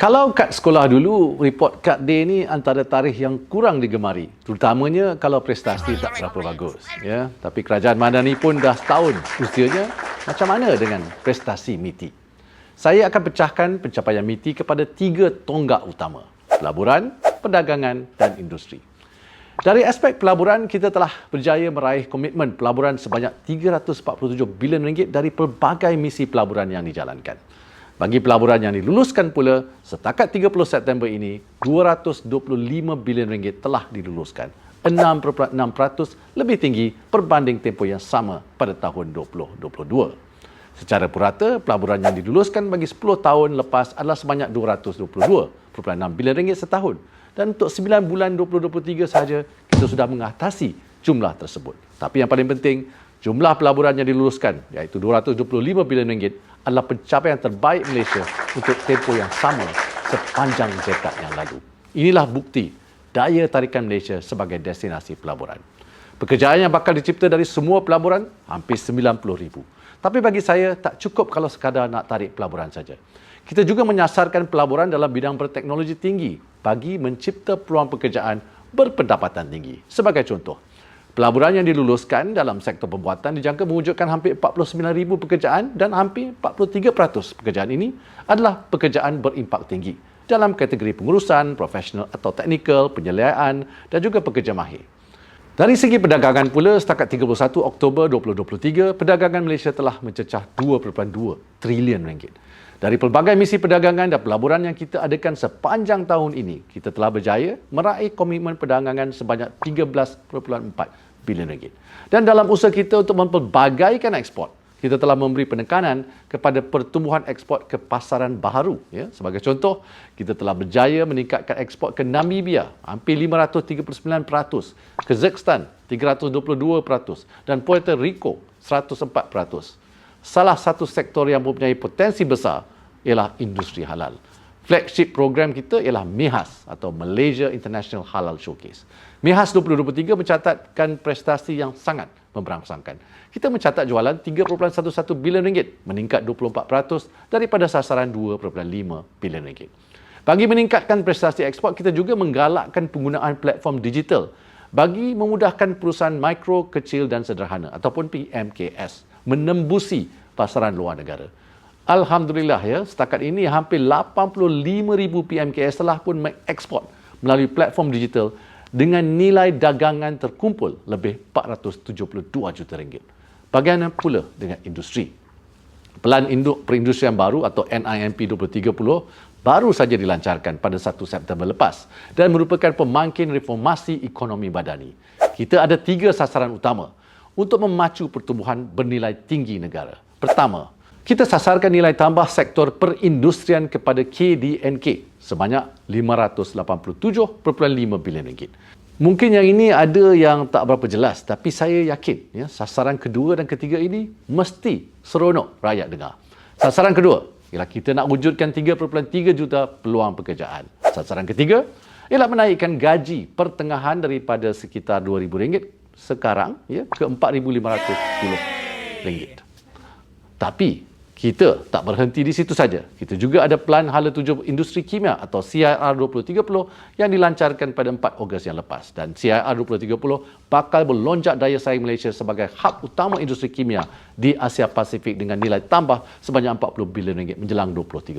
Kalau kad sekolah dulu, report card day ni antara tarikh yang kurang digemari, terutamanya kalau prestasi tak berapa bagus. Ya. Tapi kerajaan Madani pun dah setahun usianya, macam mana dengan prestasi MITI? Saya akan pecahkan pencapaian MITI kepada 3 tonggak utama: pelaburan, perdagangan dan industri. Dari aspek pelaburan, kita telah berjaya meraih komitmen pelaburan sebanyak RM347 bilion dari pelbagai misi pelaburan yang dijalankan. Bagi pelaburan yang diluluskan pula, setakat 30 September ini, RM225 bilion telah diluluskan. 6.6% lebih tinggi berbanding tempoh yang sama pada tahun 2022. Secara purata, pelaburan yang diluluskan bagi 10 tahun lepas adalah sebanyak RM222.6 bilion setahun. Dan untuk 9 bulan 2023 sahaja, kita sudah mengatasi jumlah tersebut. Tapi yang paling penting, jumlah pelaburan yang diluluskan, iaitu RM225 bilion adalah pencapaian terbaik Malaysia untuk tempoh yang sama sepanjang dekad yang lalu. Inilah bukti daya tarikan Malaysia sebagai destinasi pelaburan. Pekerjaan yang bakal dicipta dari semua pelaburan, hampir 90,000. Tapi bagi saya, tak cukup kalau sekadar nak tarik pelaburan saja. Kita juga menyasarkan pelaburan dalam bidang berteknologi tinggi bagi mencipta peluang pekerjaan berpendapatan tinggi. Sebagai contoh, pelaburan yang diluluskan dalam sektor pembuatan dijangka mewujudkan hampir 49,000 pekerjaan dan hampir 43% pekerjaan ini adalah pekerjaan berimpak tinggi dalam kategori pengurusan, profesional atau teknikal, penyeliaan dan juga pekerja mahir. Dari segi perdagangan pula, setakat 31 Oktober 2023, perdagangan Malaysia telah mencecah RM2.2 trilion. Dari pelbagai misi perdagangan dan pelaburan yang kita adakan sepanjang tahun ini, kita telah berjaya meraih komitmen perdagangan sebanyak RM13.4 bilion. Dan dalam usaha kita untuk mempelbagaikan ekspor, kita telah memberi penekanan kepada pertumbuhan ekspor ke pasaran baharu. Ya. Sebagai contoh, kita telah berjaya meningkatkan ekspor ke Namibia hampir 539%, Kazakhstan 322% dan Puerto Rico 104%. Salah satu sektor yang mempunyai potensi besar ialah industri halal. Flagship program kita ialah MIHAS atau Malaysia International Halal Showcase. MIHAS 2023 mencatatkan prestasi yang sangat memberangsangkan. Kita mencatat jualan RM3.11 bilion, meningkat 24% daripada sasaran RM2.5 bilion. Bagi meningkatkan prestasi ekspor, kita juga menggalakkan penggunaan platform digital bagi memudahkan perusahaan mikro, kecil dan sederhana ataupun PMKS menembusi pasaran luar negara. Alhamdulillah ya, setakat ini hampir 85,000 PMKS telah pun mengekspor melalui platform digital dengan nilai dagangan terkumpul lebih RM472 juta. Bagaimana pula dengan industri? Pelan Induk Perindustrian Baru atau NIMP 2030 baru saja dilancarkan pada 1 September lepas dan merupakan pemangkin reformasi ekonomi badani. Kita ada 3 sasaran utama untuk memacu pertumbuhan bernilai tinggi negara. Pertama, kita sasarkan nilai tambah sektor perindustrian kepada KDNK sebanyak RM587.5 bilion. Mungkin yang ini ada yang tak berapa jelas, tapi saya yakin sasaran kedua dan ketiga ini mesti seronok rakyat dengar. Sasaran kedua ialah kita nak wujudkan 3.3 juta peluang pekerjaan. Sasaran ketiga ialah menaikkan gaji pertengahan daripada sekitar RM2,000 sekarang ke RM4,510. Tapi kita tak berhenti di situ saja. Kita juga ada Pelan Hala 7 Industri Kimia atau CIR 2030 yang dilancarkan pada 4 Ogos yang lepas. Dan CIR 2030 bakal melonjak daya saing Malaysia sebagai hub utama industri kimia di Asia Pasifik dengan nilai tambah sebanyak RM40 bilion menjelang 2030.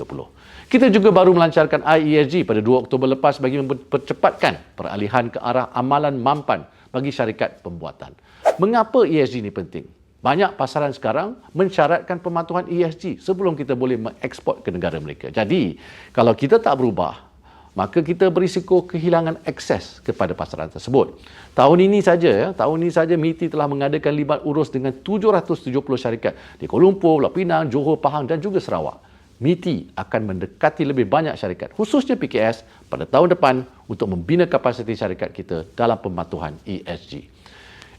Kita juga baru melancarkan IESG pada 2 Oktober lepas bagi mempercepatkan peralihan ke arah amalan mampan bagi syarikat pembuatan. Mengapa ESG ini penting? Banyak pasaran sekarang mensyaratkan pematuhan ESG sebelum kita boleh mengeksport ke negara mereka. Jadi, kalau kita tak berubah, maka kita berisiko kehilangan akses kepada pasaran tersebut. Tahun ini saja MITI telah mengadakan libat urus dengan 770 syarikat di Kuala Lumpur, Pulau Pinang, Johor, Pahang dan juga Sarawak. MITI akan mendekati lebih banyak syarikat, khususnya PKS, pada tahun depan untuk membina kapasiti syarikat kita dalam pematuhan ESG.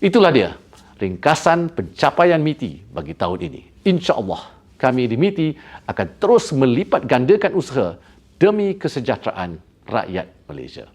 Itulah dia ringkasan pencapaian MITI bagi tahun ini. InsyaAllah, kami di MITI akan terus melipat gandakan usaha demi kesejahteraan rakyat Malaysia.